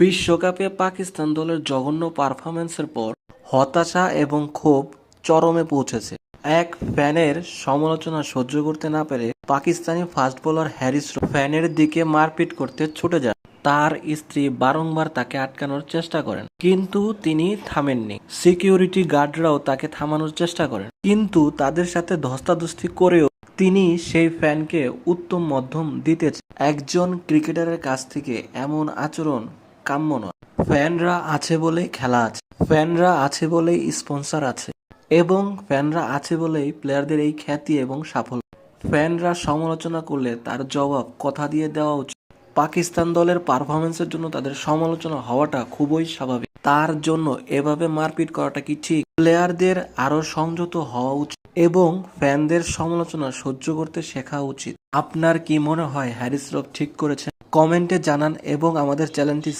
বিশ্বকাপে পাকিস্তান দলের জঘন্য পারফরম্যান্সের পর হতাশা এবং ক্ষোভ চরমে পৌঁছেছে। এক ফ্যানের সমালোচনা সহ্য করতে না পেরে পাকিস্তানি ফাস্ট বোলার হ্যারিস ফ্যানের দিকে মারপিট করতে ছুটে যান। তার স্ত্রী বারংবার তাকে আটকানোর চেষ্টা করেন, কিন্তু তিনি থামেননি। সিকিউরিটি গার্ডরাও তাকে থামানোর চেষ্টা করেন, কিন্তু তাদের সাথে ধস্তাধস্তি করেও তিনি সেই ফ্যানকে উত্তম মধ্যম দিতে চান। একজন ক্রিকেটারের কাছ থেকে এমন আচরণ কাম্য নয়। ফ্যানরা আছে বলেই খেলা আছে, ফ্যানরা আছে বলেই স্পন্সর আছে, এবং ফ্যানরা আছে বলেই প্লেয়ারদের এই খ্যাতি এবং সাফল্য। ফ্যানরা সমালোচনা করলে তার জবাব কথা দিয়ে দেওয়া উচিত। পাকিস্তান দলের পারফরমেন্সের জন্য তাদের সমালোচনা হওয়াটা খুবই স্বাভাবিক। তার জন্য এভাবে মারপিট করাটা কি ঠিক? প্লেয়ারদের আরো সংযত হওয়া উচিত এবং ফ্যানদের সমালোচনা সহ্য করতে শেখা উচিত। আপনার কি মনে হয় হ্যারিস রফ ঠিক করেছেন? কমেন্টে জানান এবং আমাদের চ্যানেলটি